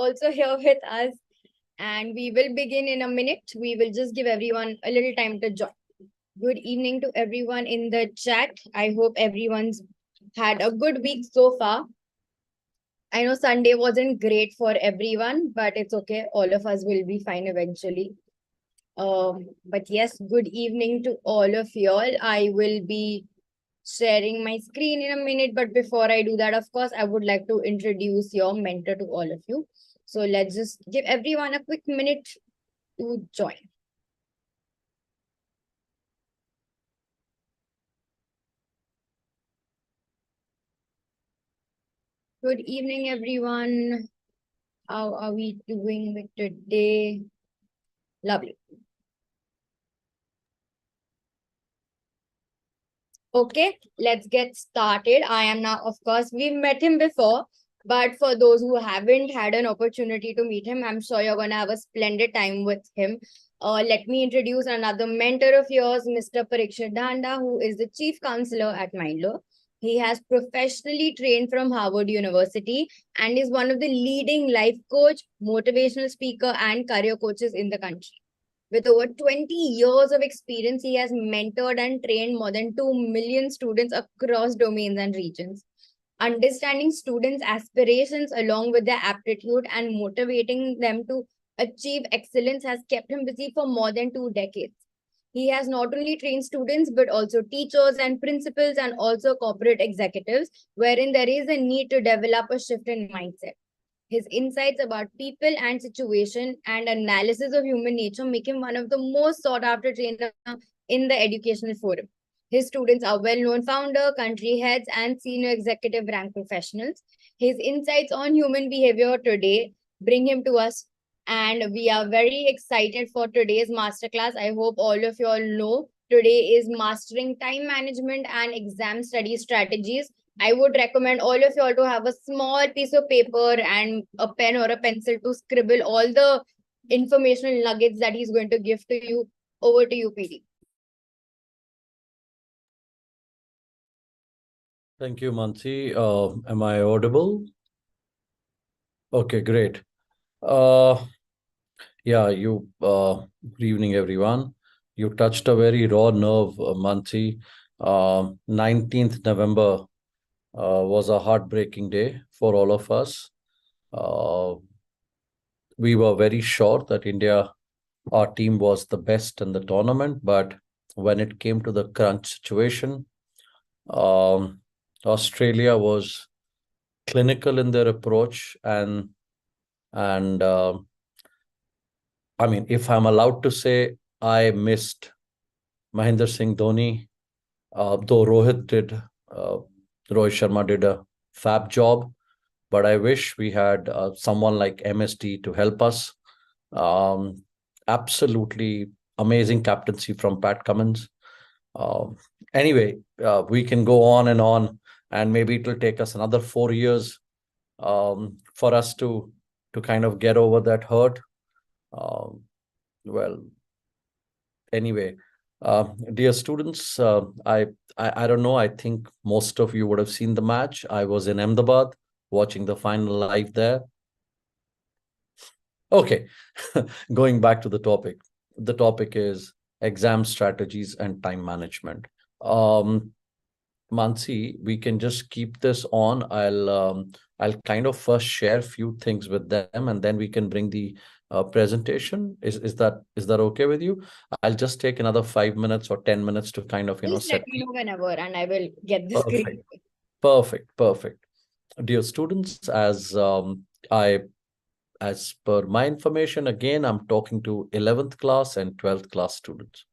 also here with us, and we will begin in a minute. We will just give everyone a little time to join. Good evening to everyone in the chat. I hope everyone's had a good week so far. I know Sunday wasn't great for everyone, but it's okay. All of us will be fine eventually. But yes, good evening to all of y'all. I will be sharing my screen in a minute, but before I do that, of course, I would like to introduce your mentor to all of you. So let's just give everyone a quick minute to join. Good evening, everyone. How are we doing with today? Lovely. Okay, let's get started. I am now, of course, we've met him before, but for those who haven't had an opportunity to meet him, I'm sure you're going to have a splendid time with him. Let me introduce another mentor of yours, Mr. Parikshit Dhanda, who is the Chief Counselor at Mindlo. He has professionally trained from Harvard University and is one of the leading life coach, motivational speaker, and career coaches in the country. With over 20 years of experience, he has mentored and trained more than 2 million students across domains and regions. Understanding students' aspirations along with their aptitude and motivating them to achieve excellence has kept him busy for more than 2 decades. He has not only trained students, but also teachers and principals and also corporate executives, wherein there is a need to develop a shift in mindset. His insights about people and situation and analysis of human nature make him one of the most sought after trainers in the educational forum. His students are well-known founder, country heads, and senior executive rank professionals. His insights on human behavior today bring him to us, and we are very excited for today's masterclass. I hope all of you all know today is Mastering Time Management and Exam Study Strategies. I would recommend all of you all to have a small piece of paper and a pen or a pencil to scribble all the informational nuggets that he's going to give to you. Over to you, PD. Thank you, Mansi. Am I audible? Okay, great. Good evening, everyone. You touched a very raw nerve, Mansi. 19th November was a heartbreaking day for all of us. We were very sure that our team was the best in the tournament, but when it came to the crunch situation, Australia was clinical in their approach, and I mean, if I'm allowed to say, I missed Mahendra Singh Dhoni, though Rohit Sharma did a fab job, but I wish we had someone like MSD to help us. Absolutely amazing captaincy from Pat Cummins. Anyway, we can go on, and maybe it will take us another 4 years for us to kind of get over that hurt. Well, anyway, dear students, I don't know. I think most of you would have seen the match. I was in Ahmedabad watching the final live there. Okay, going back to the topic. The topic is exam strategies and time management. Mansi, we can just keep this on. I'll kind of first share a few things with them, and then we can bring the presentation. Is that okay with you? I'll just take another 5 minutes or 10 minutes to kind of Just set. let me know whenever, and I will get the screen. Perfect. Dear students, as per my information, again, I'm talking to 11th class and 12th class students.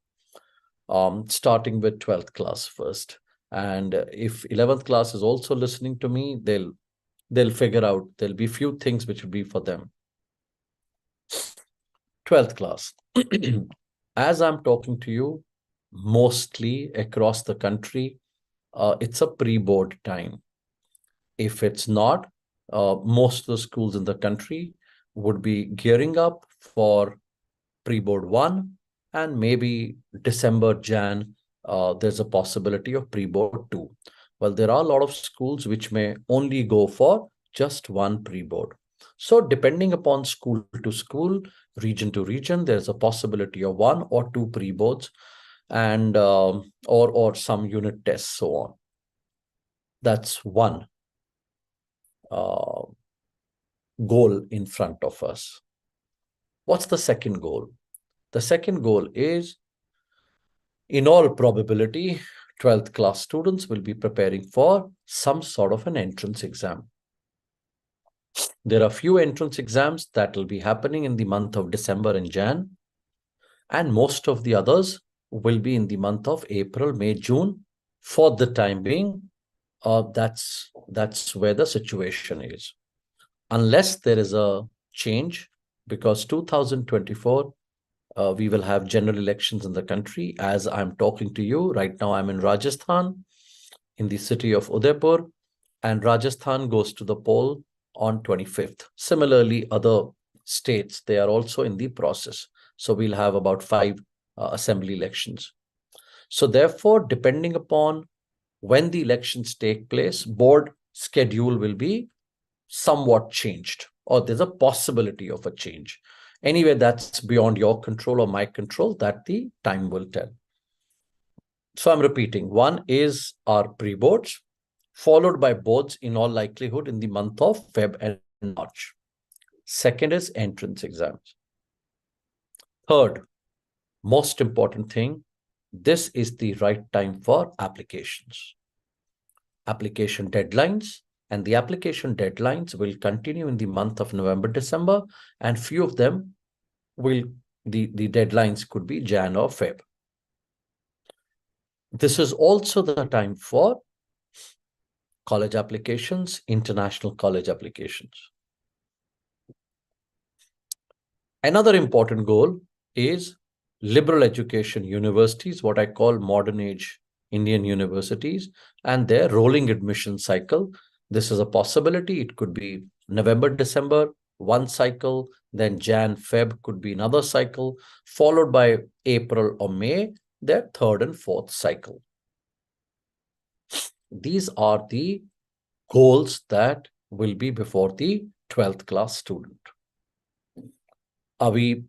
Starting with 12th class first. And if 11th class is also listening to me, they'll figure out there'll be few things which will be for them. 12th class. As I'm talking to you, mostly across the country, it's a pre-board time. If it's not, most of the schools in the country would be gearing up for pre-board 1, and maybe December, Jan, there's a possibility of pre-board 2. Well, there are a lot of schools which may only go for just one pre-board. So depending upon school to school, region to region, there's a possibility of 1 or 2 pre-boards and or some unit tests, so on. That's one uh, goal in front of us. What's the second goal? The second goal is, in all probability, 12th class students will be preparing for some sort of an entrance exam. There are few entrance exams that will be happening in the month of December and Jan, and most of the others will be in the month of April, May, June. For the time being, that's where the situation is. Unless there is a change, because 2024, we will have general elections in the country. As I'm talking to you right now, I'm in Rajasthan, in the city of Udaipur, and Rajasthan goes to the poll on 25th. Similarly, other states, they are also in the process. So we'll have about 5 assembly elections. So therefore, depending upon when the elections take place, board schedule will be somewhat changed, or there's a possibility of a change. Anyway, that's beyond your control or my control, that the time will tell. So I'm repeating, one is our pre-boards, followed by boards in all likelihood in the month of Feb and March. Second is entrance exams. Third, most important thing, this is the right time for applications. Application deadlines, and the application deadlines will continue in the month of November, December, and few of them will, the deadlines could be Jan or Feb. This is also the time for college applications, international college applications. Another important goal is liberal education universities, what I call modern age Indian universities, and their rolling admission cycle. This is a possibility. It could be November, December, one cycle, then Jan, Feb could be another cycle, followed by April or May, their third and fourth cycle. These are the goals that will be before the 12th class student. Are we,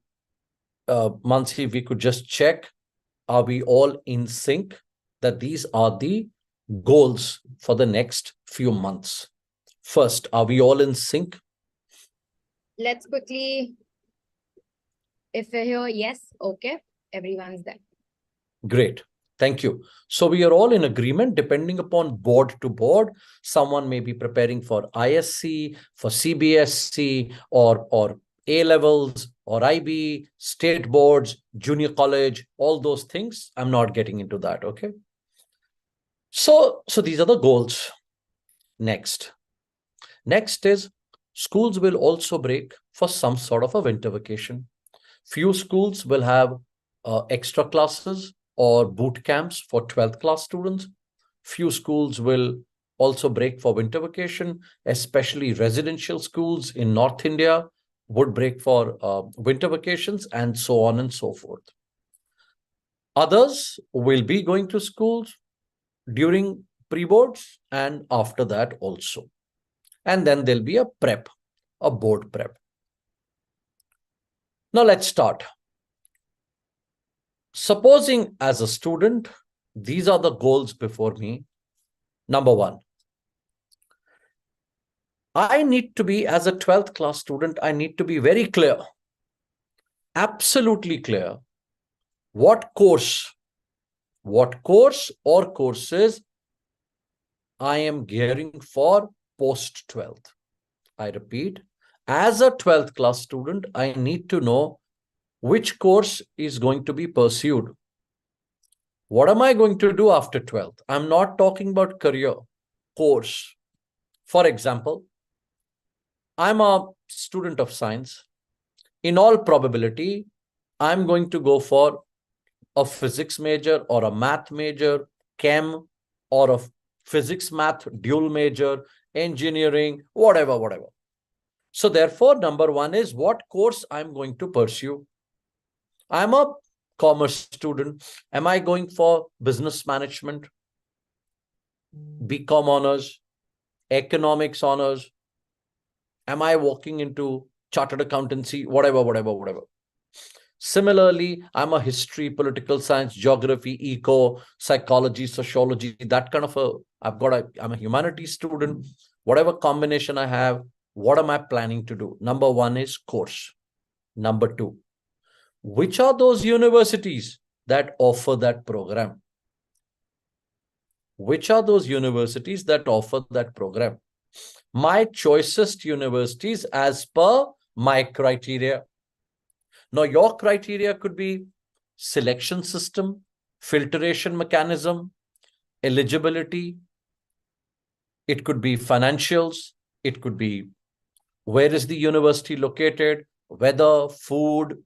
Mansi, we could just check, are we all in sync that these are the goals for the next few months? First, are we all in sync? Let's quickly, if we're here, yes, okay, everyone's there. Great. Thank you. So we are all in agreement, depending upon board to board. Someone may be preparing for ISC, for CBSC, or A levels, or IB, state boards, junior college, all those things. I'm not getting into that. Okay. So these are the goals. Next is schools will also break for some sort of a winter vacation. Few schools will have extra classes or boot camps for 12th class students. Few schools will also break for winter vacation, especially residential schools in North India would break for winter vacations, and so on and so forth. Others will be going to schools during pre-boards and after that also. And then there'll be a prep, a board prep. Now let's start. Supposing as a student, these are the goals before me. Number one, I need to be, as a 12th class student, I need to be very clear, absolutely clear, what course or courses I am gearing for post 12th. I repeat, as a 12th class student, I need to know which course is going to be pursued. What am I going to do after 12th? I'm not talking about career, course. For example, I'm a student of science. In all probability, I'm going to go for a physics major or a math major, chem, or a physics math dual major, engineering, whatever. So therefore, number one is what course I'm going to pursue. I'm a commerce student. Am I going for business management, BCom honors, economics honors, Am I walking into chartered accountancy? Whatever. Similarly, I'm a history, political science, geography, eco, psychology, sociology, that kind of I'm a humanities student. Whatever combination I have, what am I planning to do? Number one is course. Number two, which are those universities that offer that program? Which are those universities that offer that program? My choicest universities as per my criteria. Now, your criteria could be selection system, filtration mechanism, eligibility. It could be financials. It could be where is the university located, weather, food,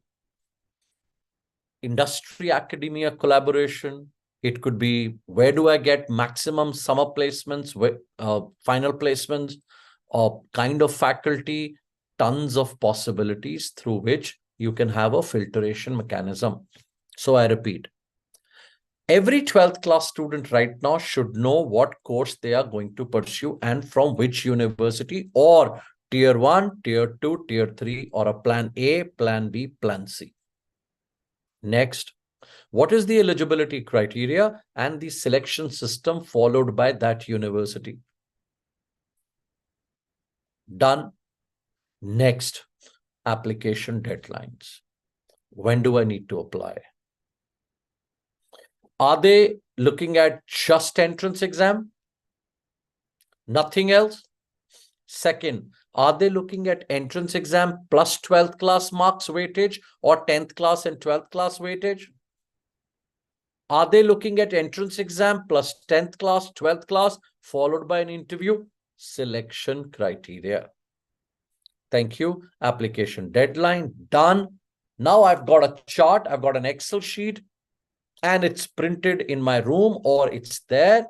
industry academia collaboration. It could be where do I get maximum summer placements, final placements, or kind of faculty, tons of possibilities through which you can have a filtration mechanism. So I repeat, every 12th class student right now should know what course they are going to pursue and from which university, or tier 1, tier 2, tier 3, or a plan A, plan B, plan C. Next, what is the eligibility criteria and the selection system followed by that university? Done. Next, application deadlines. When do I need to apply? Are they looking at just entrance exam? Nothing else? Second, are they looking at entrance exam plus 12th class marks weightage or 10th class and 12th class weightage? Are they looking at entrance exam plus 10th class, 12th class, followed by an interview? Selection criteria. Thank you. Application deadline, done. Now I've got a chart, I've got an Excel sheet, and it's printed in my room or it's there.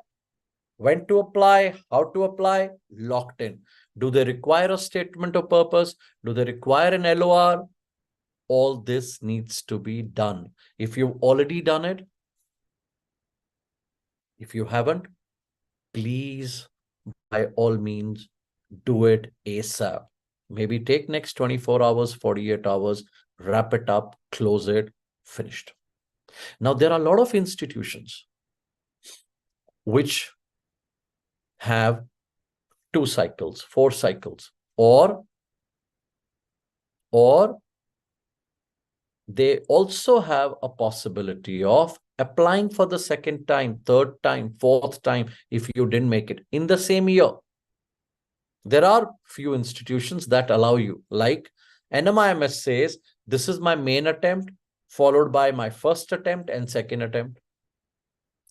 When to apply, how to apply, locked in. Do they require a statement of purpose? Do they require an LOR? All this needs to be done. If you've already done it, if you haven't, please, by all means, do it ASAP. Maybe take next 24 hours, 48 hours, wrap it up, close it, finished. Now, there are a lot of institutions which have 2 cycles, 4 cycles, or they also have a possibility of applying for the second time, third time, fourth time, if you didn't make it in the same year. There are few institutions that allow you, like NMIMS says, this is my main attempt, followed by my first attempt and second attempt.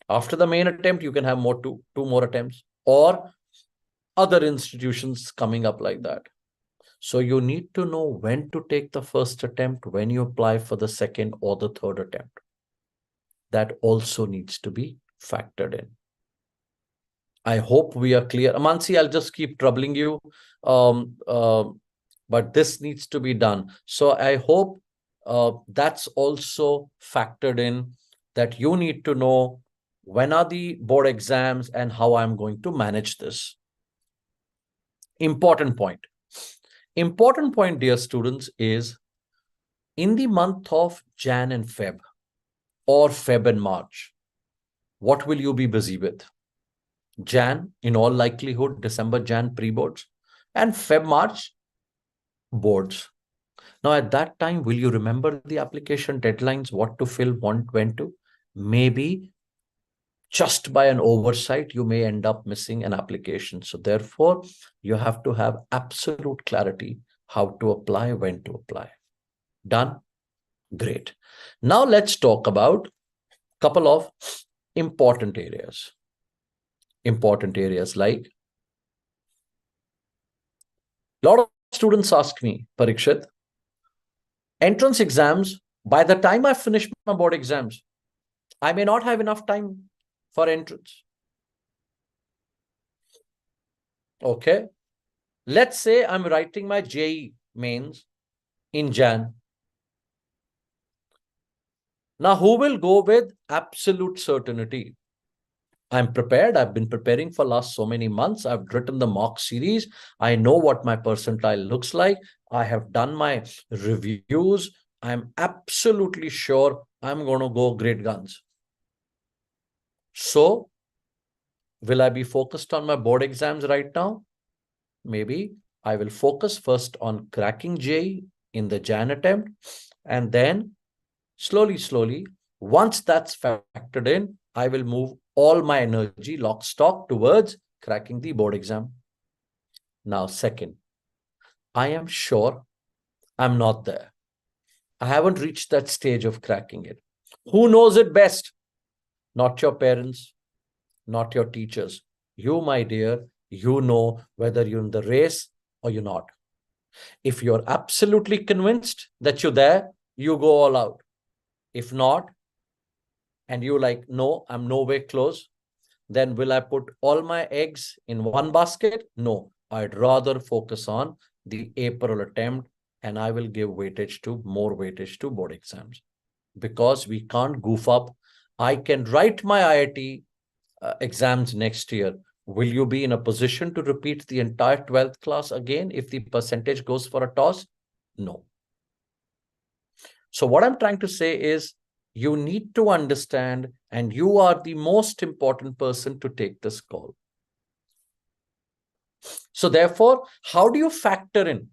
After the main attempt, you can have two more attempts, or other institutions coming up like that. So you need to know when to take the first attempt, when you apply for the second or the third attempt. That also needs to be factored in. I hope we are clear. Amansi, I'll just keep troubling you. But this needs to be done. So I hope that's also factored in, that you need to know when are the board exams and how I'm going to manage this. Important point. Important point, dear students, is in the month of Jan and Feb, or Feb and March, what will you be busy with? Jan, in all likelihood, December, Jan, pre-boards, and Feb, March, boards. Now, at that time, will you remember the application deadlines, what to fill, when to? Maybe just by an oversight, you may end up missing an application. So therefore, you have to have absolute clarity how to apply, when to apply. Done? Great. Now let's talk about a couple of important areas. Important areas like, a lot of students ask me, Parikshit, entrance exams, by the time I finish my board exams, I may not have enough time for entrance. Okay. Let's say I'm writing my JEE mains in Jan. Now, who will go with absolute certainty? I'm prepared. I've been preparing for last so many months. I've written the mock series. I know what my percentile looks like. I have done my reviews. I'm absolutely sure I'm going to go great guns. So, will I be focused on my board exams right now? Maybe I will focus first on cracking JEE in the Jan attempt, and then slowly, once that's factored in, I will move all my energy lock stock towards cracking the board exam. Now, second, I am sure I'm not there. I haven't reached that stage of cracking it. Who knows it best? Not your parents, not your teachers. You, my dear, you know whether you're in the race or you're not. If you're absolutely convinced that you're there, you go all out. If not, and you like, no, I'm nowhere close, then will I put all my eggs in one basket? No, I'd rather focus on the April attempt, and I will give more weightage to board exams, because we can't goof up. I can write my IIT exams next year. Will you be in a position to repeat the entire 12th class again if the percentage goes for a toss? No. So what I'm trying to say is, you need to understand, and you are the most important person to take this call. So therefore, how do you factor in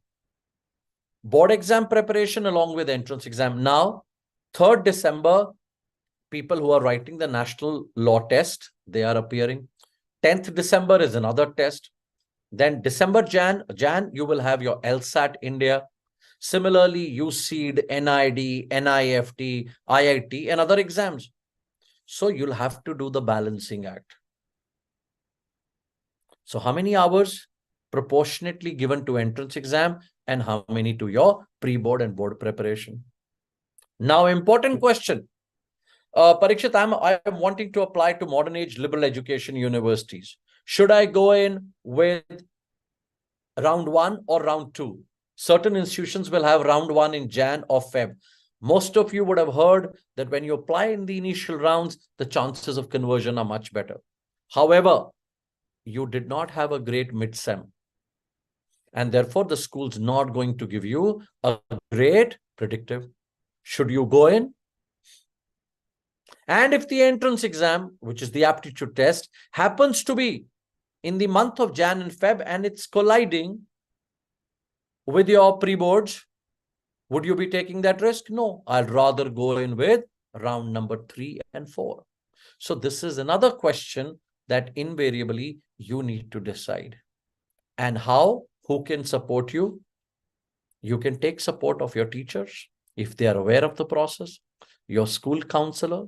board exam preparation along with entrance exam? Now, 3rd December, people who are writing the national law test, they are appearing. 10th December is another test. Then December, Jan, you will have your LSAT India. Similarly, UCEED, NID, NIFT, IIT, and other exams. So you'll have to do the balancing act. So how many hours proportionately given to entrance exam, and how many to your pre-board and board preparation? Now, important question. Parikshit, I'm wanting to apply to modern age liberal education universities. Should I go in with round 1 or round 2? Certain institutions will have round 1 in Jan or Feb. Most of you would have heard that when you apply in the initial rounds, the chances of conversion are much better. However, you did not have a great mid-sem, and therefore the school's not going to give you a great predictive. Should you go in? And if the entrance exam, which is the aptitude test, happens to be in the month of Jan and Feb, and it's colliding with your pre-boards, would you be taking that risk? No, I'd rather go in with round number 3 and 4. So this is another question that invariably you need to decide. And how? Who can support you? You can take support of your teachers if they are aware of the process, your school counselor,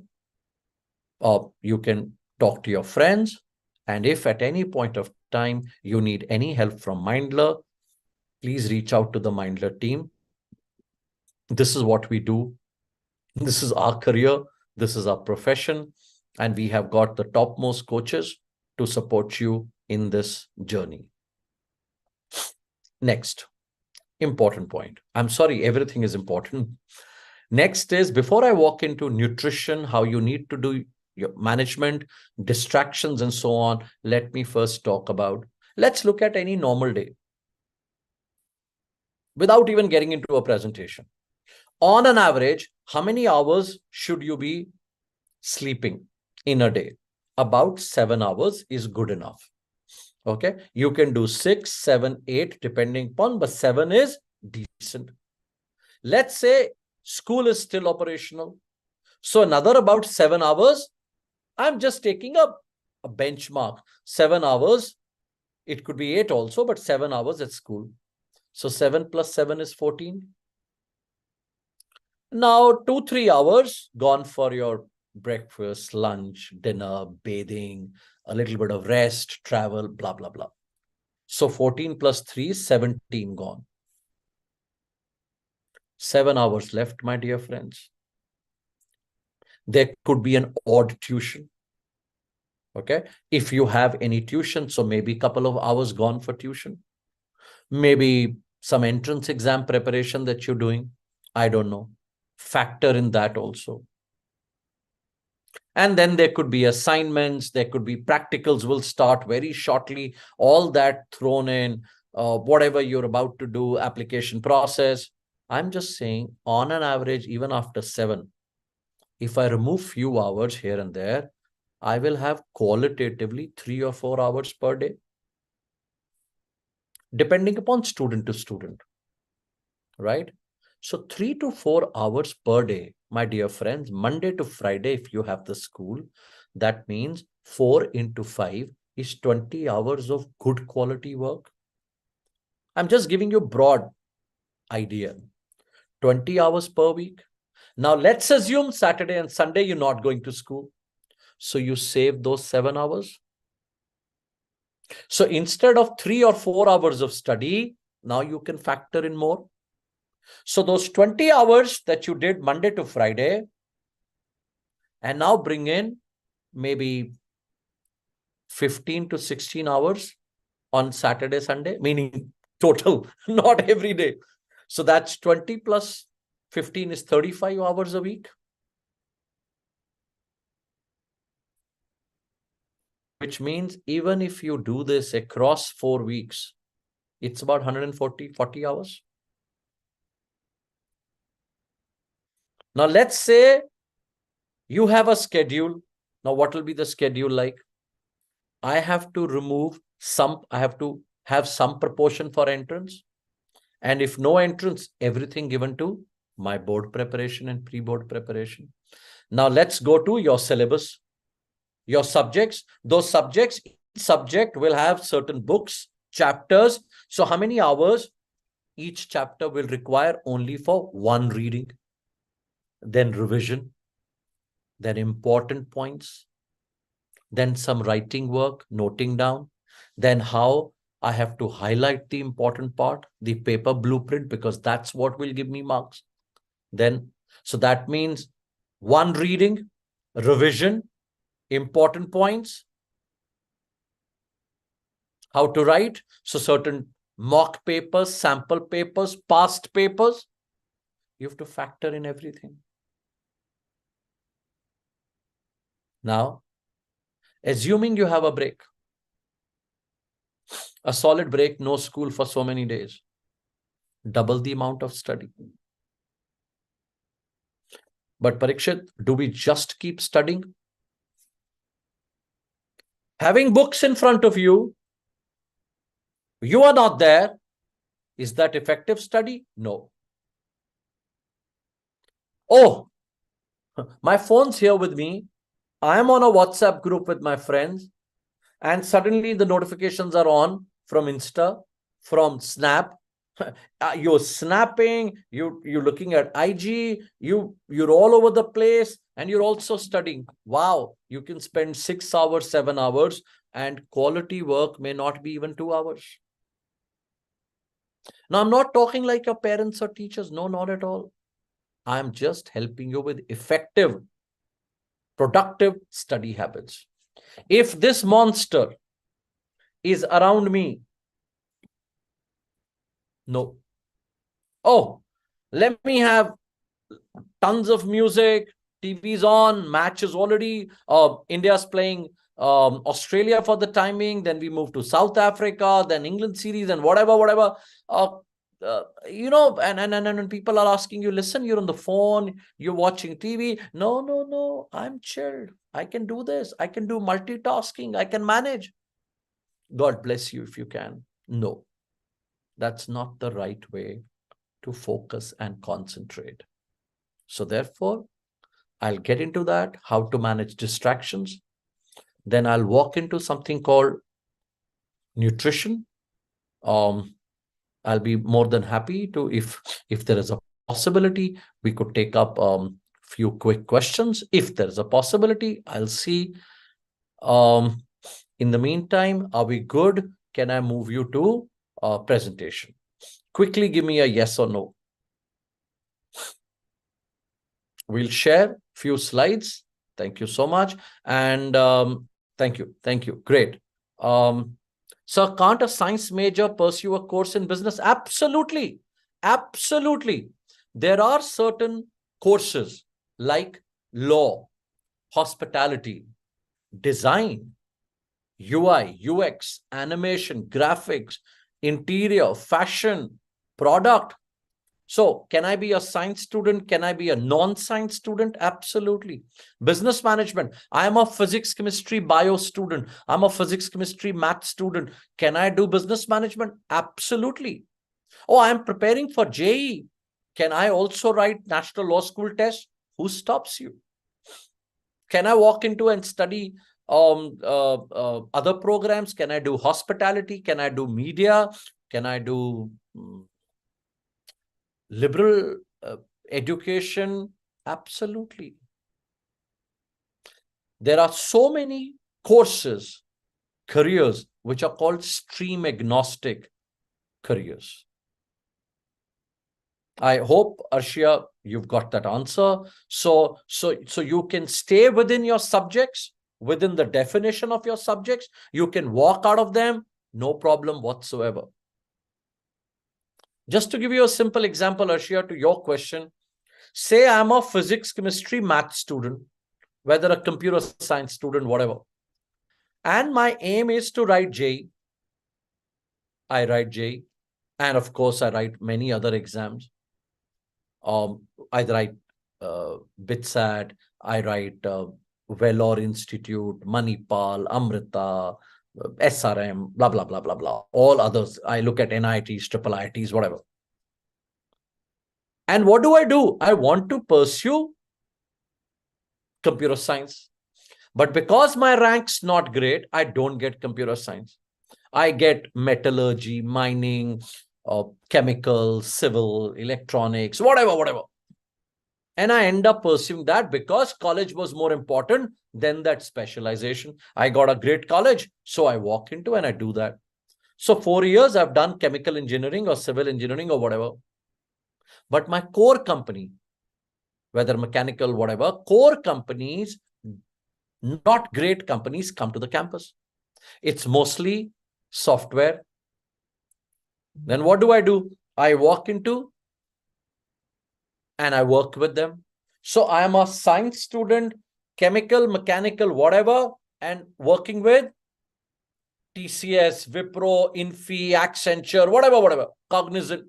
or you can talk to your friends. And if at any point of time you need any help from Mindler, please reach out to the Mindler team. This is what we do. This is our career. This is our profession. And we have got the topmost coaches to support you in this journey. Next, important point. I'm sorry, everything is important. Next is, before I walk into nutrition, how you need to do your management, distractions, and so on, let me first talk about, let's look at any normal day without even getting into a presentation. On an average, how many hours should you be sleeping in a day? About 7 hours is good enough. Okay, you can do 6, 7, 8 depending upon, but 7 is decent. Let's say school is still operational, so another about 7 hours. I'm just taking a benchmark. 7 hours, it could be 8 also, but 7 hours at school. So 7 plus 7 is 14. Now 2-3 hours gone for your breakfast, lunch, dinner, bathing, a little bit of rest, travel, blah, blah, blah. So 14 plus 3 is 17 gone. 7 hours left, my dear friends. There could be an odd tuition. Okay. If you have any tuition, so maybe a couple of hours gone for tuition. Maybe some entrance exam preparation that you're doing. I don't know. Factor in that also. And then there could be assignments, there could be practicals will start very shortly, all that thrown in, whatever you're about to do, application process. I'm just saying, on an average, even after 7, if I remove few hours here and there, I will have qualitatively 3 or 4 hours per day, depending upon student to student, right? So 3 to 4 hours per day, my dear friends, Monday to Friday, if you have the school, that means 4 into 5 is 20 hours of good quality work. I'm just giving you broad idea. 20 hours per week. Now let's assume Saturday and Sunday you're not going to school. So you save those 7 hours. So instead of 3 or 4 hours of study, now you can factor in more. So those 20 hours that you did Monday to Friday, and now bring in maybe 15 to 16 hours on Saturday, Sunday, meaning total, not every day. So that's 20 plus 15 is 35 hours a week. Which means even if you do this across 4 weeks, it's about 140 hours. Now, let's say you have a schedule. Now, what will be the schedule like? I have to remove some, I have to have some proportion for entrance. And if no entrance, everything given to my board preparation and pre-board preparation. Now, let's go to your syllabus, your subjects. Those subjects, each subject will have certain books, chapters. So how many hours each chapter will require only for one reading, then revision, then important points, then some writing work, noting down, then how I have to highlight the important part, the paper blueprint, because that's what will give me marks. Then, so that means one reading, revision, important points, how to write. So certain mock papers, sample papers, past papers, you have to factor in everything. Now, assuming you have a break, a solid break, no school for so many days, double the amount of study. But Parikshit, do we just keep studying? Having books in front of you, you are not there. Is that effective study? No. Oh, my phone's here with me. I am on a WhatsApp group with my friends, and suddenly the notifications are on from Insta, from Snap. You're snapping, you're looking at IG, you're all over the place, and you're also studying. Wow, you can spend 6 hours, 7 hours, and quality work may not be even 2 hours. Now, I'm not talking like your parents or teachers. No, not at all. I'm just helping you with effective, productive study habits. If this monster is around me, no. Oh, let me have tons of music, TV's on, match is already, India's playing Australia for the timing, then we move to South Africa, then England series and whatever. And people are asking you, listen, you're on the phone, you're watching TV. No, I'm chilled. I can do this. I can do multitasking. I can manage. God bless you if you can. No, that's not the right way to focus and concentrate. So therefore, I'll get into that, how to manage distractions. Then I'll walk into something called nutrition. I'll be more than happy to, if there is a possibility, we could take up few quick questions. If there's a possibility, I'll see. In the meantime, are we good? Can I move you to presentation? Quickly give me a yes or no. We'll share few slides. Thank you so much. And thank you. Great. Sir, can't a science major pursue a course in business? Absolutely. There are certain courses like law, hospitality, design, UI, UX, animation, graphics, interior, fashion, product. So can I be a science student? Can I be a non-science student? Absolutely. Business management. I am a physics, chemistry, bio student. I'm a physics, chemistry, math student. Can I do business management? Absolutely. Oh, I'm preparing for JEE. Can I also write National Law School test? Who stops you? Can I walk into and study other programs? Can I do hospitality? Can I do media? Can I do liberal education? Absolutely. There are so many courses, careers, which are called stream agnostic careers. I hope, Arshia, you've got that answer. So you can stay within your subjects, within the definition of your subjects. You can walk out of them, no problem whatsoever. Just to give you a simple example, Arshia, to your question, say I'm a physics, chemistry, math student, whether a computer science student, whatever. And my aim is to write JEE. I write JEE. And of course, I write many other exams. I write BITSAT, I write Vellore Institute, Manipal, Amrita, SRM, blah, blah, blah, blah, blah. All others. I look at NITs, triple IITs, whatever. And what do? I want to pursue computer science. But because my rank's not great, I don't get computer science. I get metallurgy, mining, chemical, civil, electronics, whatever. And I end up pursuing that because college was more important than that specialization. I got a great college, so I walk into and I do that. So 4 years, I've done chemical engineering or civil engineering or whatever. But my core company, whether mechanical, whatever, core companies, not great companies, come to the campus. It's mostly software. Then what do? I walk into and I work with them. So I am a science student, chemical, mechanical, whatever, and working with TCS, Wipro, Infi, Accenture, whatever, Cognizant.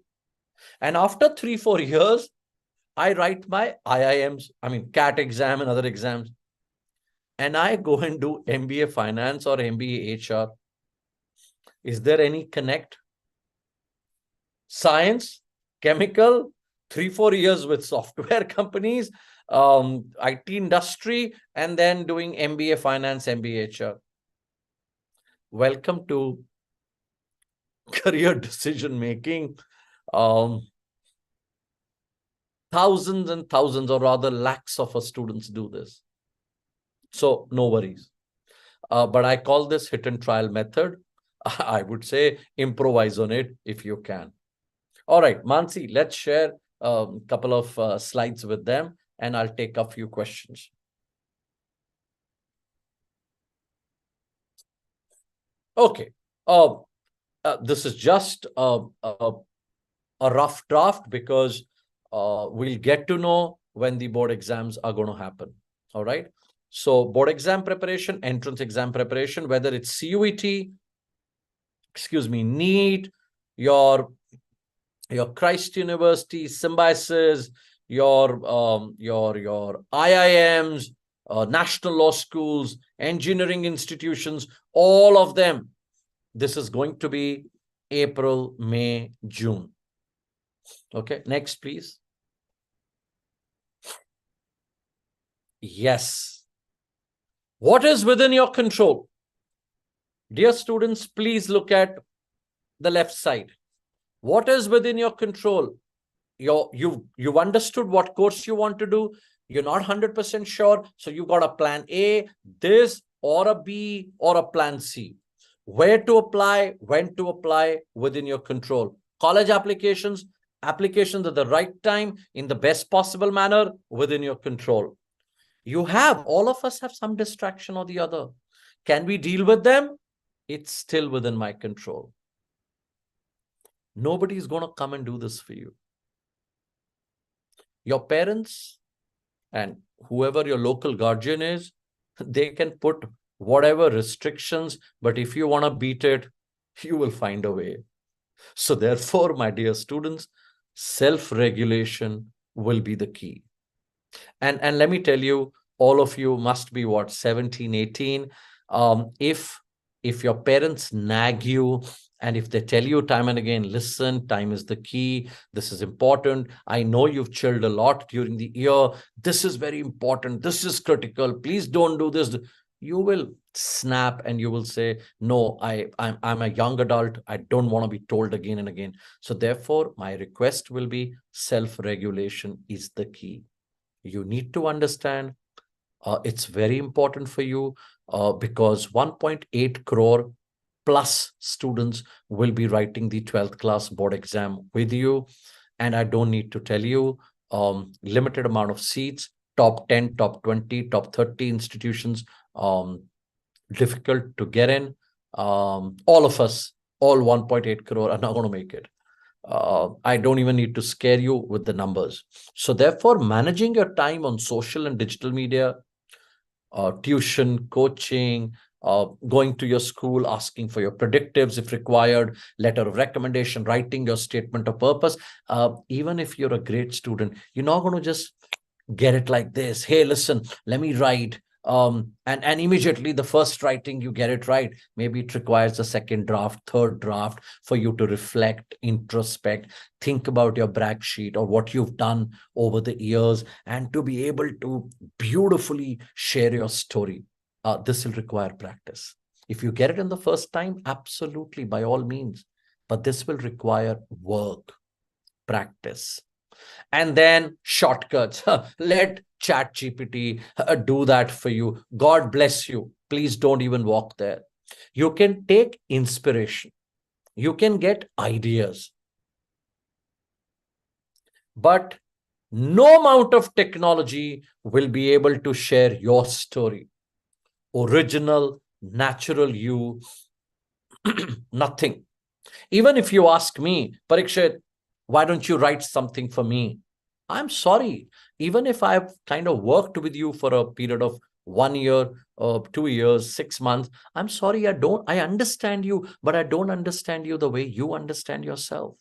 And after 3-4 years, I write my IIMs, CAT exam and other exams. And I go and do MBA Finance or MBA HR. Is there any connect? Science, chemical, 3-4 years with software companies, IT industry, and then doing MBA Finance, MBA HR. Welcome to career decision making. Thousands and thousands, or rather lakhs of us students do this. So no worries. But I call this hit and trial method. I would say improvise on it if you can. All right, Mansi, let's share a couple of slides with them and I'll take a few questions. Okay. This is just a rough draft because we'll get to know when the board exams are going to happen. All right. So board exam preparation, entrance exam preparation, whether it's CUET, NEET, your Christ University, Symbiosis, your IIMs, national law schools, engineering institutions, all of them. This is going to be April, May, June. Okay, next, please. Yes. What is within your control? Dear students, please look at the left side. What is within your control? You've understood what course you want to do. You're not 100% sure. So you've got a plan A, this, or a B, or a plan C. Where to apply, when to apply, within your control. College applications at the right time, in the best possible manner, within your control. All of us have some distraction or the other. Can we deal with them? It's still within my control. Nobody is going to come and do this for you. Your parents And whoever your local guardian is, they can put whatever restrictions, but if you want to beat it, you will find a way. So therefore, my dear students, self-regulation will be the key. And let me tell you, all of you must be what, 17, 18. If your parents nag you, and if they tell you time and again, listen, time is the key, this is important, I know you've chilled a lot during the year, this is very important, this is critical, please don't do this, you will snap and you will say, no, I'm a young adult, I don't want to be told again and again. So therefore, my request will be, self-regulation is the key. You need to understand, it's very important for you, because 1.8 crore plus students will be writing the 12th class board exam with you. And I don't need to tell you, limited amount of seats, top 10, top 20, top 30 institutions, difficult to get in. All of us, all 1.8 crore are not going to make it. I don't even need to scare you with the numbers. So therefore, managing your time on social and digital media, tuition, coaching, going to your school, asking for your predictives if required, letter of recommendation, writing your statement of purpose. Even if you're a great student, you're not going to just get it like this. Hey, listen, let me write. And immediately the first writing you get it right. Maybe it requires a second draft, third draft for you to reflect, introspect, think about your brag sheet or what you've done over the years, and to be able to beautifully share your story. This will require practice. If you get it in the first time, absolutely, by all means. But this will require work, practice. And then shortcuts. Let ChatGPT do that for you. God bless you. Please don't even walk there. You can take inspiration. You can get ideas. But no amount of technology will be able to share your story. Original, natural you, nothing. Even if you ask me, Parikshit, why don't you write something for me? I'm sorry. Even if I've kind of worked with you for a period of 1 year, 2 years, 6 months, I'm sorry, I understand you, but I don't understand you the way you understand yourself.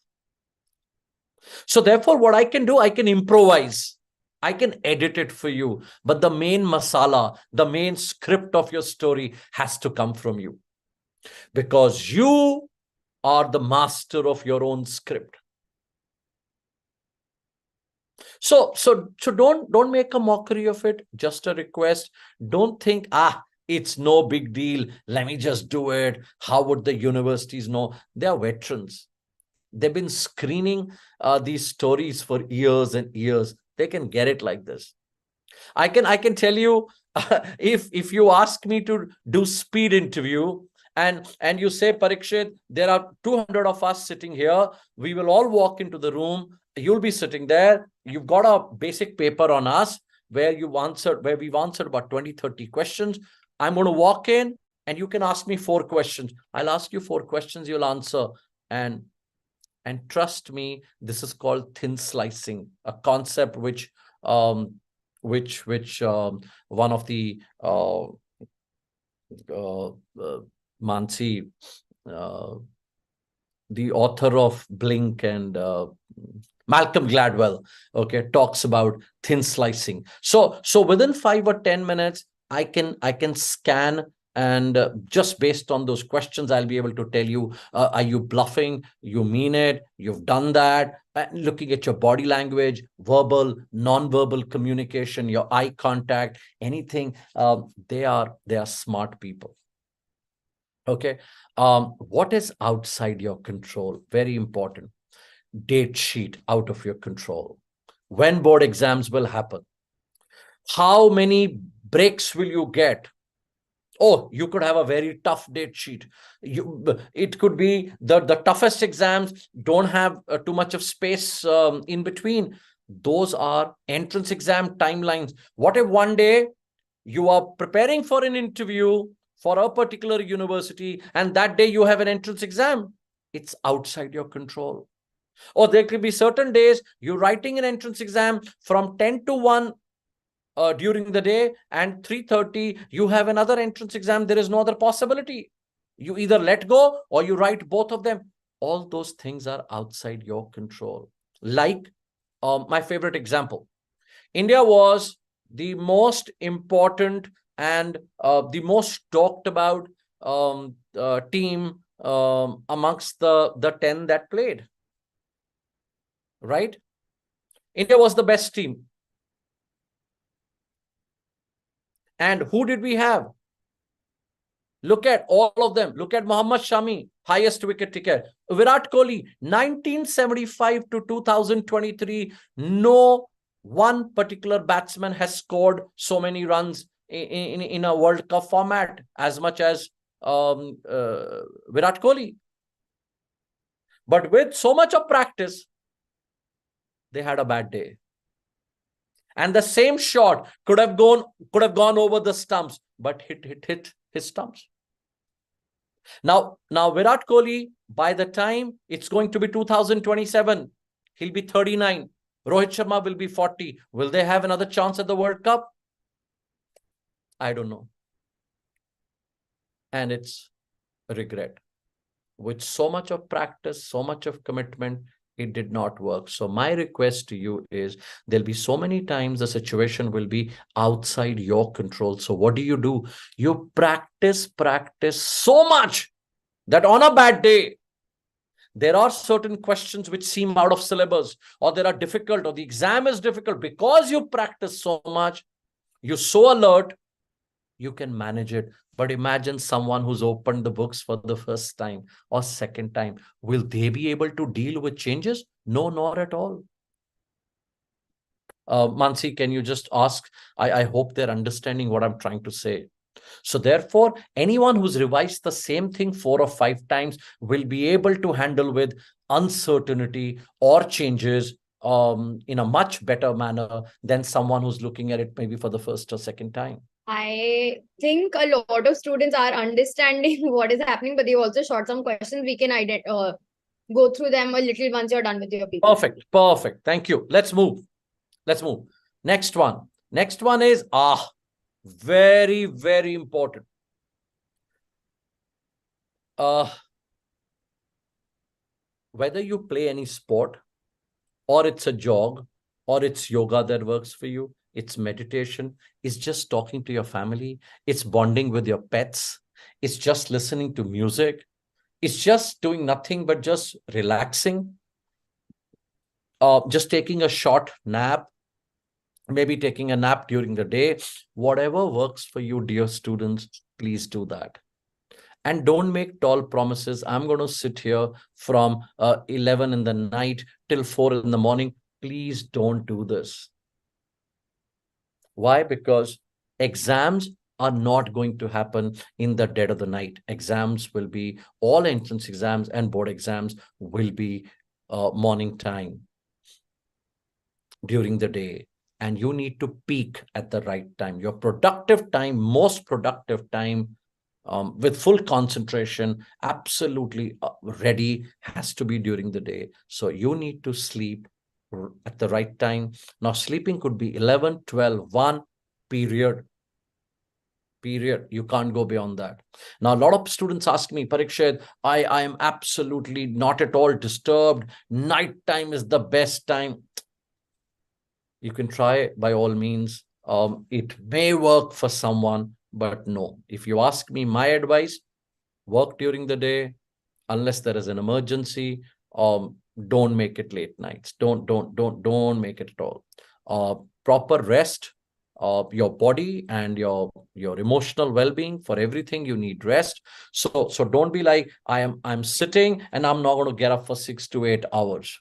So therefore, what I can do, I can improvise. I can edit it for you. But the main masala, the main script of your story has to come from you. Because you are the master of your own script. So don't make a mockery of it. Just a request. Don't think, it's no big deal, let me just do it. How would the universities know? They are veterans. They've been screening these stories for years and years. They can get it like this. I can tell you, if you ask me to do speed interview, and you say, Parikshit, there are 200 of us sitting here, we will all walk into the room, you'll be sitting there, you've got a basic paper on us where we've answered about 20-30 questions. I'm going to walk in and you can ask me 4 questions. I'll ask you 4 questions, you'll answer. And trust me, this is called thin slicing, a concept which one of the Mansi, the author of Blink, and Malcolm Gladwell, okay, talks about thin slicing. So within 5 or 10 minutes, I can scan, and just based on those questions, I'll be able to tell you, are you bluffing? You mean it? You've done that? Looking at your body language, verbal, non-verbal communication, your eye contact, anything. They are smart people. Okay. What is outside your control? Very important. Date sheet out of your control. When board exams will happen? How many breaks will you get? Oh, you could have a very tough date sheet. It could be the toughest exams don't have too much of space in between. Those are entrance exam timelines. What if one day you are preparing for an interview for a particular university and that day you have an entrance exam? It's outside your control. Or there could be certain days you're writing an entrance exam from 10 to 1. during the day, and 3:30 you have another entrance exam. There is no other possibility. You either let go or you write both of them. All those things are outside your control. Like my favorite example, India was the most important and the most talked about team amongst the 10 that played, right? India was the best team. And who did we have? Look at all of them. Look at Mohammad Shami, highest wicket taker. Virat Kohli, 1975 to 2023. No one particular batsman has scored so many runs in a World Cup format as much as Virat Kohli. But with so much of practice, they had a bad day. And the same shot could have gone over the stumps, but hit his stumps. Now Virat Kohli, by the time it's going to be 2027, he'll be 39. Rohit Sharma will be 40. Will they have another chance at the World Cup? I don't know. And it's a regret. With so much of practice, so much of commitment, it did not work. So my request to you is, there'll be so many times the situation will be outside your control. So what do? You practice so much that on a bad day, there are certain questions which seem out of syllabus, or they are difficult, or the exam is difficult. Because you practice so much, you're so alert, you can manage it. But imagine someone who's opened the books for the first time or second time. Will they be able to deal with changes? No, not at all. Mansi, can you just ask? I hope they're understanding what I'm trying to say. So therefore, anyone who's revised the same thing 4 or 5 times will be able to handle with uncertainty or changes in a much better manner than someone who's looking at it maybe for the first or second time. I think a lot of students are understanding what is happening, but they also short some questions. We can go through them a little once you're done with your people. Perfect. Thank you. Let's move. Next one is very, very important. Whether you play any sport, or it's a jog, or it's yoga that works for you, it's meditation, it's just talking to your family, it's bonding with your pets, it's just listening to music, it's just doing nothing but just relaxing, just taking a short nap, maybe taking a nap during the day. Whatever works for you, dear students, please do that. And don't make tall promises. I'm going to sit here from 11 in the night till 4 in the morning. Please don't do this. Why? Because exams are not going to happen in the dead of the night. Exams will be, all entrance exams and board exams will be morning time, during the day. And you need to peak at the right time. Your productive time, most productive time, with full concentration, absolutely ready, has to be during the day. So you need to sleep at the right time. Now, sleeping could be 11, 12, 1, period. You can't go beyond that. Now, a lot of students ask me, Parikshit, I am absolutely not at all disturbed. Night time is the best time. You can try by all means. It may work for someone, but no. If you ask me, my advice, work during the day, unless there is an emergency. Don't make it late nights. Don't make it at all. Proper rest. Your body and your emotional well-being, for everything you need rest. So don't be like, I'm sitting and I'm not going to get up for 6 to 8 hours.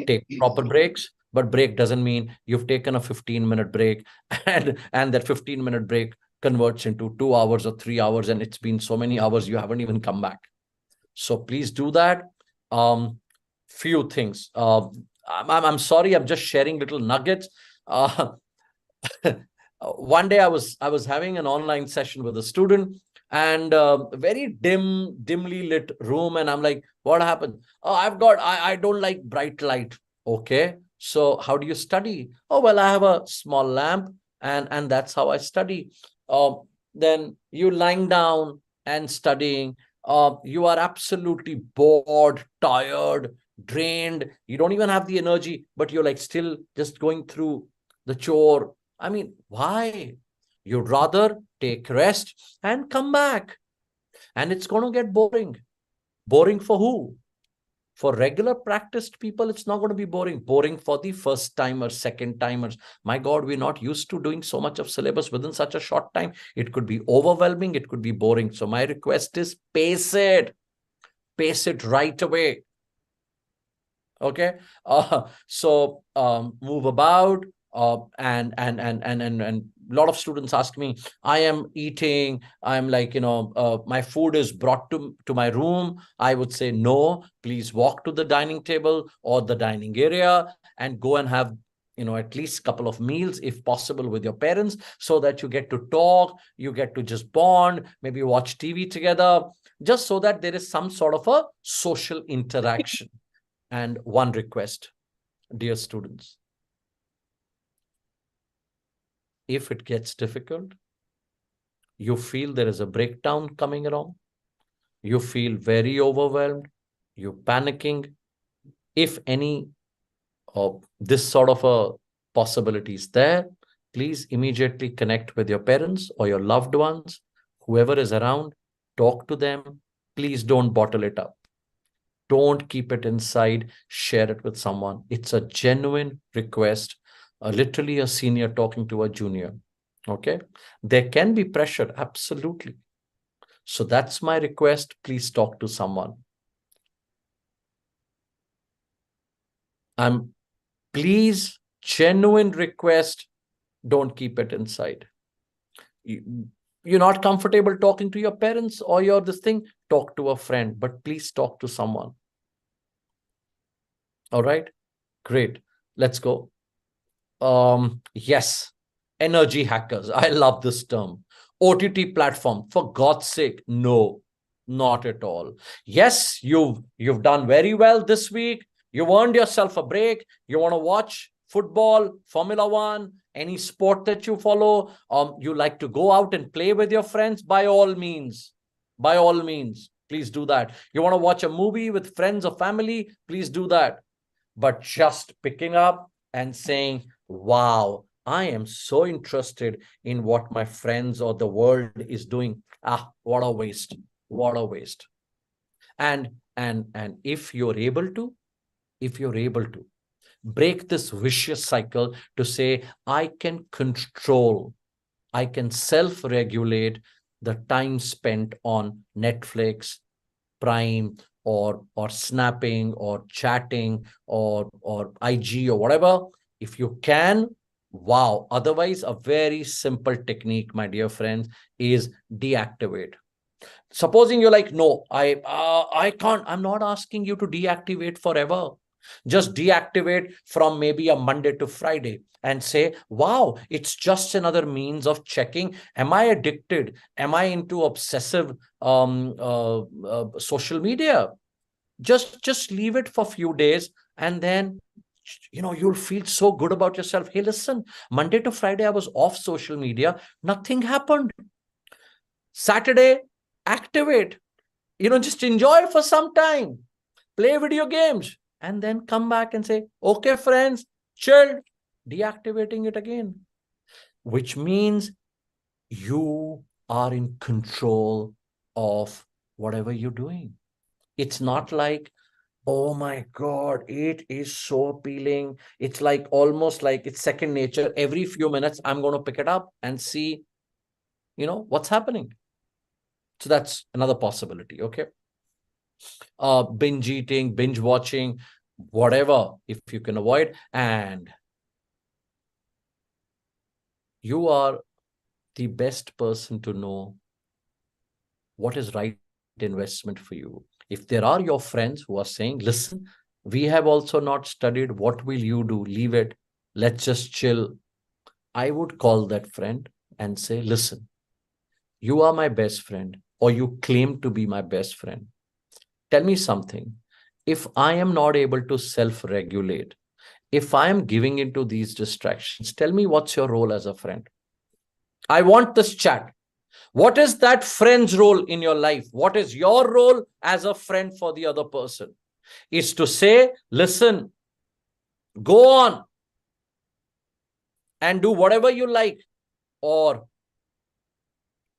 Take proper breaks. But break doesn't mean you've taken a 15-minute break and that 15-minute break converts into 2 hours or 3 hours, and it's been so many hours you haven't even come back. So please do that. Few things. I'm sorry, I'm just sharing little nuggets. One day I was having an online session with a student, and a very dimly lit room, and I'm like, what happened? Oh, I don't like bright light. Okay, So how do you study? Oh, well, I have a small lamp, and that's how I study. Then you lying down and studying. You are absolutely bored, tired, drained. You don't even have the energy, but you're like still just going through the chore. I mean, why? You'd rather take rest and come back. And it's going to get boring. Boring for who? For regular practiced people, it's not going to be boring. Boring for the first timers, second timers. My God, we're not used to doing so much of syllabus within such a short time. It could be overwhelming. It could be boring. So my request is pace it. Pace it right away. Okay. So move about. And a lot of students ask me, I am eating, I'm like, my food is brought to my room. I would say, no, please walk to the dining table or the dining area and go and have at least a couple of meals if possible with your parents, so that you get to talk, you get to just bond, maybe watch TV together, just so that there is some sort of a social interaction. And one request, dear students, if it gets difficult, you feel there is a breakdown coming along, you feel very overwhelmed, you're panicking, if any of this sort of a possibility is there, please immediately connect with your parents or your loved ones, whoever is around, talk to them. Please don't bottle it up. Don't keep it inside, share it with someone. It's a genuine request, literally a senior talking to a junior. Okay. There can be pressure, absolutely. So that's my request. Please talk to someone. Please, genuine request, don't keep it inside. You're not comfortable talking to your parents or your this thing, talk to a friend, but please talk to someone. All right, great. Let's go. Yes, energy hackers. I love this term. OTT platform, for God's sake, no, not at all. Yes, you've done very well this week. You've earned yourself a break. You want to watch football, Formula One, any sport that you follow. You like to go out and play with your friends, by all means. By all means, please do that. You want to watch a movie with friends or family, please do that. But just picking up and saying, wow, I am so interested in what my friends or the world is doing. What a waste. What a waste. And if you're able to, break this vicious cycle to say, I can control, I can self-regulate the time spent on Netflix, Prime, or snapping or chatting or IG or whatever. If you can, wow. Otherwise, a very simple technique, my dear friends, is deactivate. Supposing you're like, no, I can't. I'm not asking you to deactivate forever. Just deactivate from maybe a Monday to Friday and say, wow, it's just another means of checking. Am I addicted? Am I into obsessive social media? Just leave it for a few days, and then you'll feel so good about yourself. Hey, listen, Monday to Friday I was off social media, nothing happened. Saturday, activate, just enjoy for some time, play video games, and then come back and say, okay, friends, chill, deactivating it again, which means you are in control of whatever you're doing. It's not like, oh my God, it is so appealing. It's like almost like it's second nature. Every few minutes, I'm going to pick it up and see, what's happening. So that's another possibility. Okay. Binge eating, binge watching, whatever, if you can avoid. And you are the best person to know what is right investment for you. If there are your friends who are saying, listen, we have also not studied, what will you do? Leave it. Let's just chill. I would call that friend and say, listen, you are my best friend, or you claim to be my best friend. Tell me something. If I am not able to self-regulate, if I am giving into these distractions, tell me what's your role as a friend. I want this chat. What is that friend's role in your life? What is your role as a friend for the other person? Is to say, listen, go on and do whatever you like. Or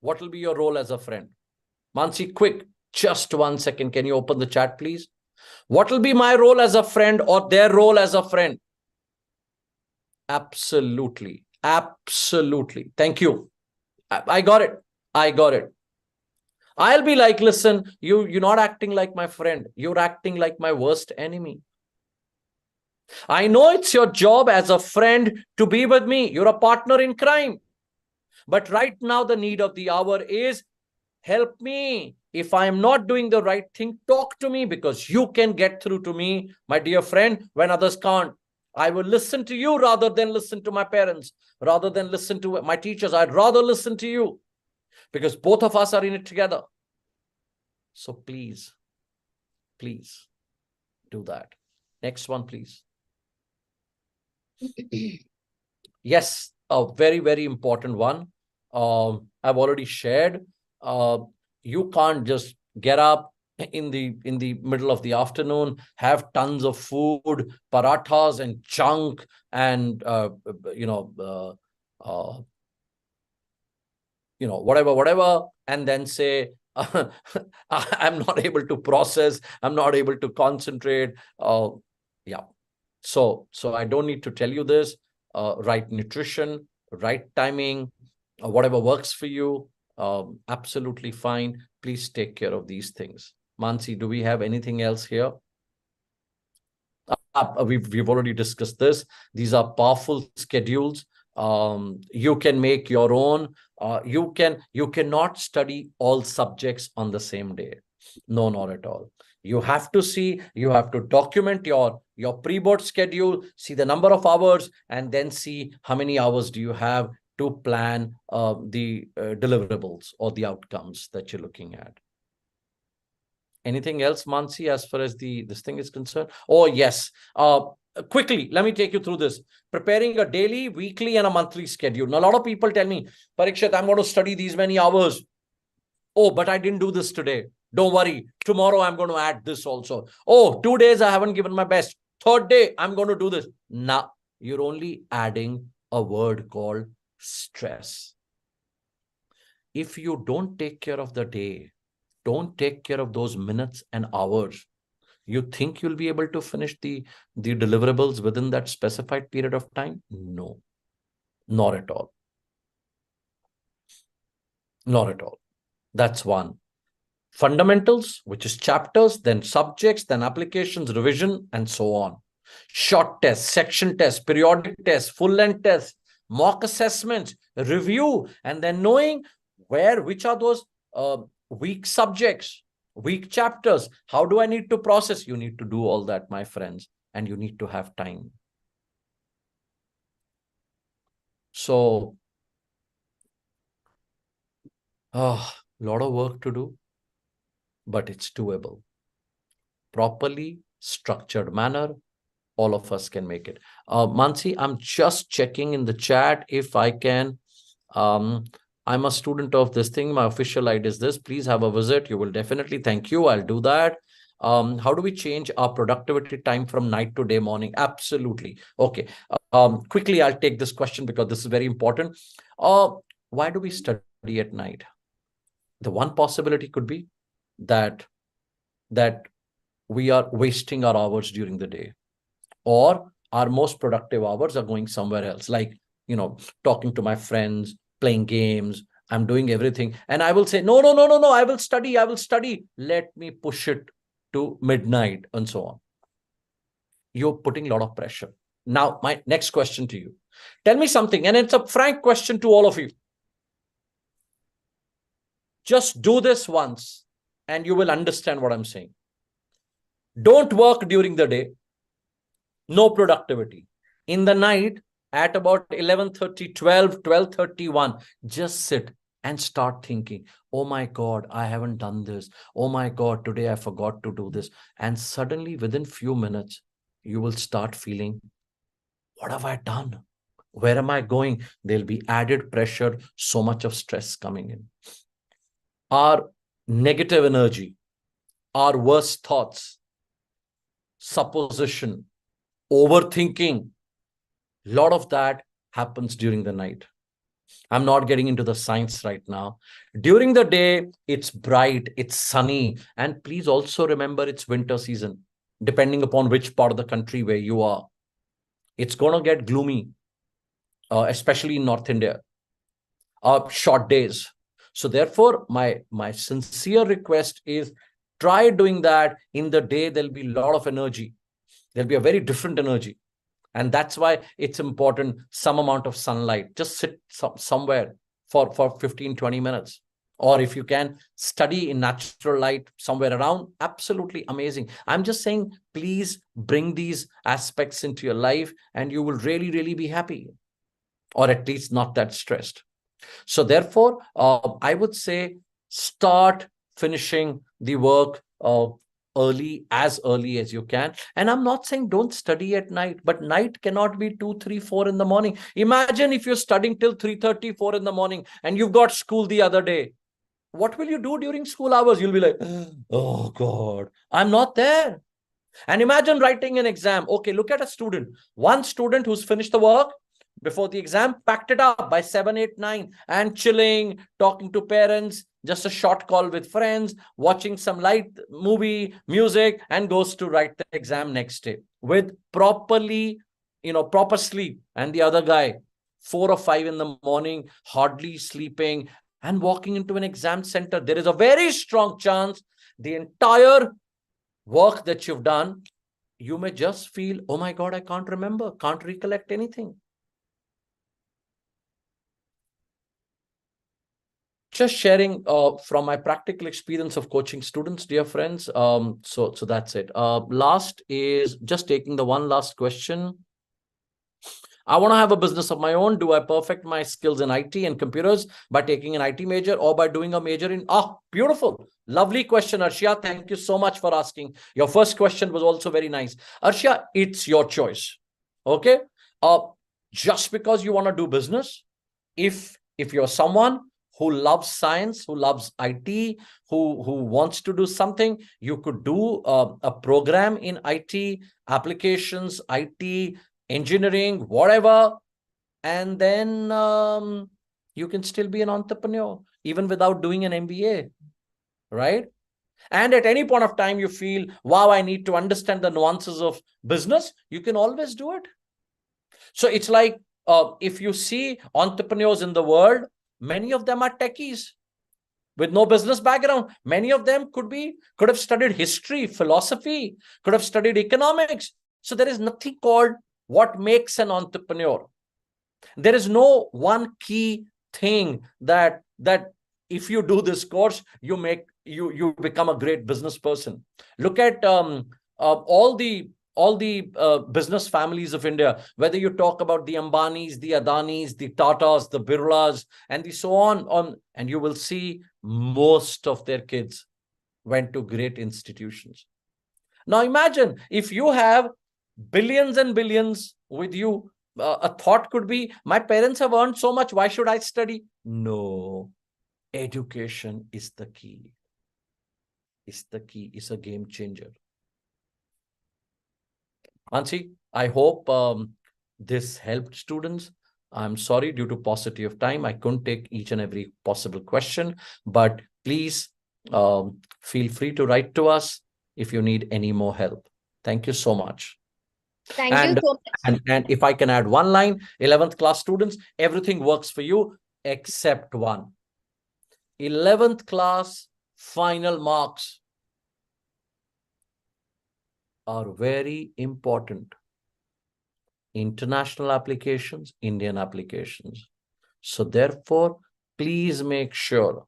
what will be your role as a friend? Mansi, quick, just 1 second. Can you open the chat, please? What will be my role as a friend or their role as a friend? Absolutely. Absolutely. Thank you. I got it. I got it. I'll be like, listen, you're not acting like my friend. You're acting like my worst enemy. I know it's your job as a friend to be with me. You're a partner in crime. But right now, the need of the hour is help me. If I am not doing the right thing, talk to me, because you can get through to me, my dear friend, when others can't. I will listen to you rather than listen to my parents, rather than listen to my teachers. I'd rather listen to you, because both of us are in it together. So please, please do that. Next one, please. Yes, a very, very important one. I've already shared. You can't just get up in the middle of the afternoon, have tons of food, parathas and junk, and whatever, and then say, I'm not able to process, I'm not able to concentrate. Yeah. So I don't need to tell you this. Right nutrition, right timing, whatever works for you, absolutely fine. Please take care of these things. Mansi, do we have anything else here? We've already discussed this. These are powerful schedules. You can make your own. You cannot study all subjects on the same day. No, not at all. You have to document your pre-board schedule, see the number of hours, and then see how many hours do you have to plan the deliverables or the outcomes that you're looking at. Anything else, Mansi, as far as this thing is concerned? Oh, yes. Quickly, let me take you through this. Preparing a daily, weekly, and a monthly schedule. Now, a lot of people tell me, Parikshit, I'm going to study these many hours. Oh, but I didn't do this today. Don't worry. Tomorrow, I'm going to add this also. Oh, 2 days, I haven't given my best. Third day, I'm going to do this. Nah, you're only adding a word called stress. If you don't take care of the day, don't take care of those minutes and hours, you think you'll be able to finish the deliverables within that specified period of time? No, not at all. Not at all. That's one. Fundamentals, which is chapters, then subjects, then applications, revision, and so on. Short tests, section tests, periodic tests, full-length tests, mock assessments, review, and then knowing which are those weak subjects, weak chapters. How do I need to process? You need to do all that, my friends, and you need to have time. So, a lot of work to do, but it's doable. Properly structured manner, all of us can make it. Mansi, I'm just checking in the chat if I can. I'm a student of this thing. My official ID is this. Please have a visit. You will definitely. Thank you. I'll do that. How do we change our productivity time from night to day, morning? Absolutely. Okay. Quickly, I'll take this question because this is very important. Why do we study at night? The one possibility could be that we are wasting our hours during the day, or our most productive hours are going somewhere else, like, talking to my friends, playing games. I'm doing everything. And I will say, no, I will study. Let me push it to midnight and so on. You're putting a lot of pressure. Now, my next question to you. Tell me something, and it's a frank question to all of you. Just do this once, and you will understand what I'm saying. Don't work during the day. No productivity. In the night, at about 11:30, 12, 12:31, just sit and start thinking, oh my God, I haven't done this. Oh my God, today I forgot to do this. And suddenly, within few minutes, you will start feeling What have I done? Where am I going? There'll be added pressure, so much of stress coming in. Our negative energy, our worst thoughts, supposition, overthinking, a lot of that happens during the night. I'm not getting into the science right now. During the day, it's bright, it's sunny, and please also remember it's winter season, depending upon which part of the country where you are. It's going to get gloomy, especially in North India, short days. So therefore, my sincere request is try doing that in the day. There'll be a lot of energy. There'll be a very different energy. And that's why it's important, some amount of sunlight. Just sit somewhere for 15, 20 minutes. Or if you can, study in natural light somewhere around. Absolutely amazing. I'm just saying, please bring these aspects into your life and you will really, really be happy. Or at least not that stressed. So therefore, I would say start finishing the work as early as you can. And I'm not saying don't study at night, but night cannot be 2, 3, 4 in the morning. Imagine if you're studying till 3:30, 4 in the morning, and you've got school the other day. What will you do during school hours? You'll be like, oh God, I'm not there. And imagine writing an exam. Okay, look at a student. One student who's finished the work before the exam, packed it up by 7, 8, 9, and chilling, talking to parents, just a short call with friends, watching some light movie, music, and goes to write the exam next day with proper sleep. And the other guy, 4 or 5 in the morning, hardly sleeping, and walking into an exam center. There is a very strong chance the entire work that you've done, you may just feel, oh my God, I can't remember, can't recollect anything. Just sharing from my practical experience of coaching students, dear friends. So that's it. Last is just taking the one last question. I want to have a business of my own. Do I perfect my skills in IT and computers by taking an IT major or by doing a major in... beautiful. Lovely question, Arshia. Thank you so much for asking. Your first question was also very nice. Arshia, it's your choice. Okay? Just because you want to do business, if you're someone who loves science, who loves IT, who wants to do something, you could do a program in IT, applications, IT, engineering, whatever, and then you can still be an entrepreneur even without doing an MBA, right? And at any point of time you feel, wow, I need to understand the nuances of business, you can always do it. So it's like, if you see entrepreneurs in the world, many of them are techies with no business background. Many of them could have studied history, philosophy, could have studied economics. So there is nothing called what makes an entrepreneur. There is no one key thing that if you do this course, you become a great business person. Look at all the business families of India, whether you talk about the Ambanis, the Adanis, the Tatas, the Birlas, and the so on, and you will see most of their kids went to great institutions. Now imagine if you have billions and billions with you, a thought could be, my parents have earned so much, why should I study? No, education is the key. It's a game changer. Ansi, I hope this helped students. I'm sorry, due to paucity of time, I couldn't take each and every possible question, but please feel free to write to us if you need any more help. Thank you so much. Thank you so much. And if I can add one line, 11th class students, everything works for you except one. 11th class final marks are very important. International applications, Indian applications. So therefore, please make sure,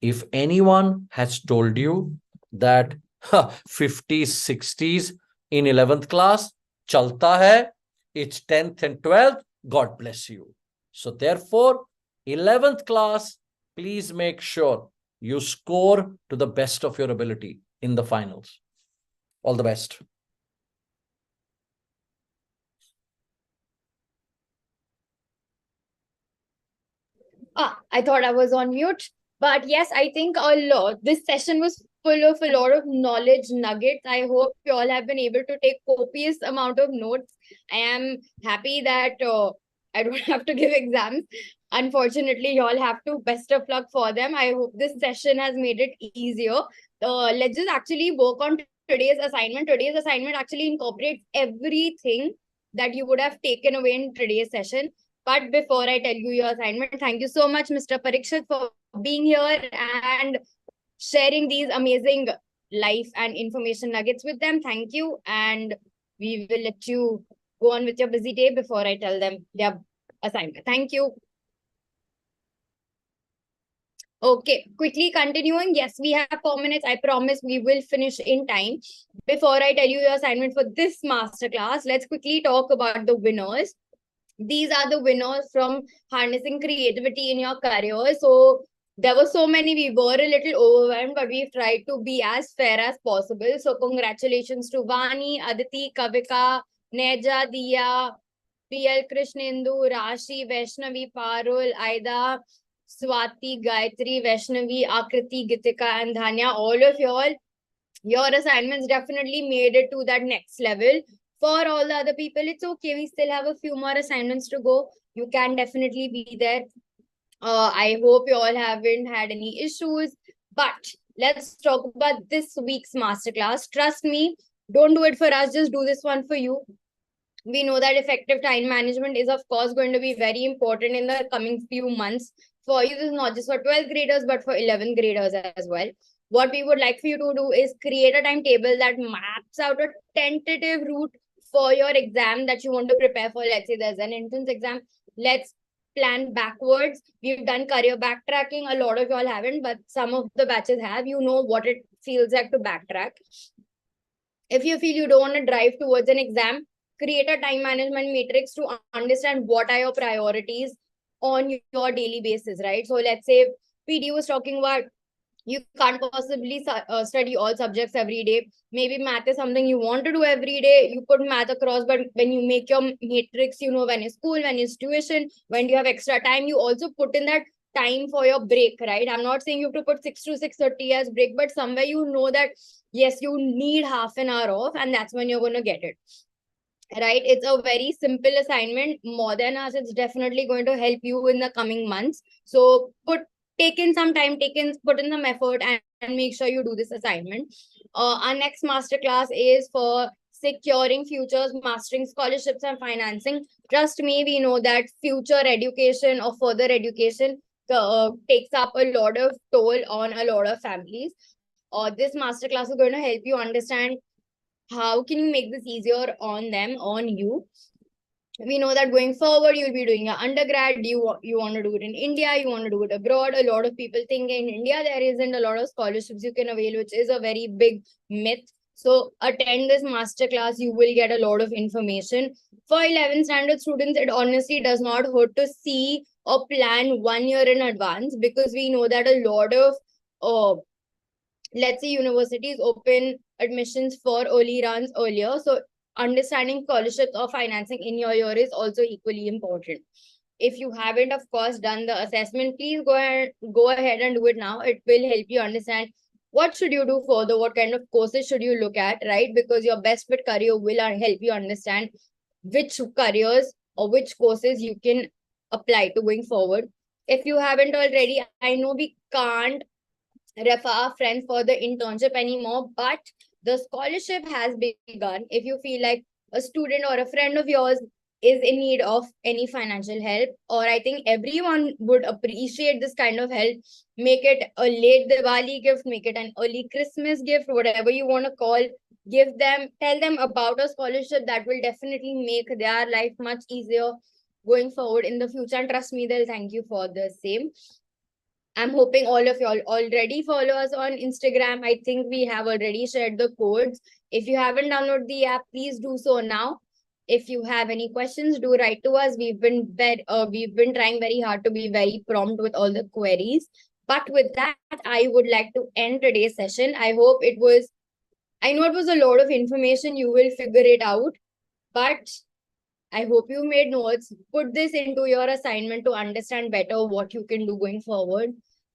if anyone has told you that 50s, 60s in 11th class, chalta hai, it's 10th and 12th, God bless you. So therefore, 11th class, please make sure you score to the best of your ability in the finals. All the best. I thought I was on mute. But yes, I think this session was full of a lot of knowledge nuggets. I hope you all have been able to take copious amount of notes. I am happy that I don't have to give exams. Unfortunately, you all have to. Best of luck for them. I hope this session has made it easier. Let's just actually work on today's assignment. Today's assignment actually incorporates everything that you would have taken away in today's session. But before I tell you your assignment, thank you so much, Mr. Parikshit, for being here and sharing these amazing life and information nuggets with them. Thank you. And we will let you go on with your busy day before I tell them their assignment. Thank you. Okay, quickly continuing. Yes, we have 4 minutes. I promise we will finish in time. Before I tell you your assignment for this masterclass, let's quickly talk about the winners. These are the winners from harnessing creativity in your career. So there were so many, we were a little overwhelmed, but we've tried to be as fair as possible. So congratulations to Vani, Aditi, Kavika, Neja, Diya, PL Krishnendu, Rashi, Vaishnavi, Parul, Aida, Swati, Gayatri, Vaishnavi, Akriti, Gitika, and Dhanya. All of y'all, your assignments definitely made it to that next level. For all the other people, it's okay. We still have a few more assignments to go. You can definitely be there. I hope you all haven't had any issues. But let's talk about this week's masterclass. Trust me, don't do it for us. Just do this one for you. We know that effective time management is, of course, going to be very important in the coming few months for you. This is not just for 12th graders, but for 11th graders as well. What we would like for you to do is create a timetable that maps out a tentative route for your exam that you want to prepare for. Let's say there's an entrance exam. Let's plan backwards. We've done career backtracking. A lot of y'all haven't, but some of the batches have. You know what it feels like to backtrack. If you feel you don't want to drive towards an exam, create a time management matrix to understand what are your priorities on your daily basis, right? So let's say PD was talking about you can't possibly study all subjects every day. Maybe math is something you want to do every day. You put math across, but when you make your matrix, you know when is school, when is tuition, when do you have extra time, you also put in that time for your break, right? I'm not saying you have to put 6 to 6:30 as break, but somewhere you know that yes, you need half an hour off, and that's when you're going to get it. Right? It's a very simple assignment. More than us, it's definitely going to help you in the coming months. So take in some time, put in some effort, and make sure you do this assignment. Our next masterclass is for securing futures, mastering scholarships and financing. Trust me, we know that future education or further education takes up a lot of toll on a lot of families. This masterclass is going to help you understand how can you make this easier on them, on you. We know that going forward, you'll be doing your undergrad. You want to do it in India, you want to do it abroad. A lot of people think in India, there isn't a lot of scholarships you can avail, which is a very big myth. So attend this masterclass, you will get a lot of information. For 11th standard students, it honestly does not hurt to see or plan 1 year in advance, because we know that a lot of let's say universities open admissions for early runs earlier. So understanding scholarships or financing in your year is also equally important. If you haven't, of course, done the assessment, please go ahead and do it now. It will help you understand what should you do further, what kind of courses should you look at, right? Because your best fit career will help you understand which careers or which courses you can apply to going forward. If you haven't already, I know we can't refer our friends for the internship anymore, but the scholarship has begun. If you feel like a student or a friend of yours is in need of any financial help, or I think everyone would appreciate this kind of help, make it a late Diwali gift, make it an early Christmas gift, whatever you want to call, tell them about a scholarship that will definitely make their life much easier going forward in the future. And trust me, they'll thank you for the same. I'm hoping all of y'all already follow us on Instagram. I think we have already shared the codes. If you haven't downloaded the app, please do so now. If you have any questions, do write to us. We've been trying very hard to be very prompt with all the queries. But with that, I would like to end today's session. I know it was a lot of information. You will figure it out. But I hope you made notes. Put this into your assignment to understand better what you can do going forward.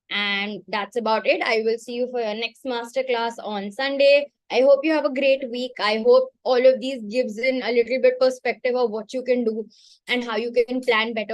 And that's about it. I will see you for your next masterclass on Sunday. I hope you have a great week. I hope all of these gives in a little bit perspective of what you can do and how you can plan better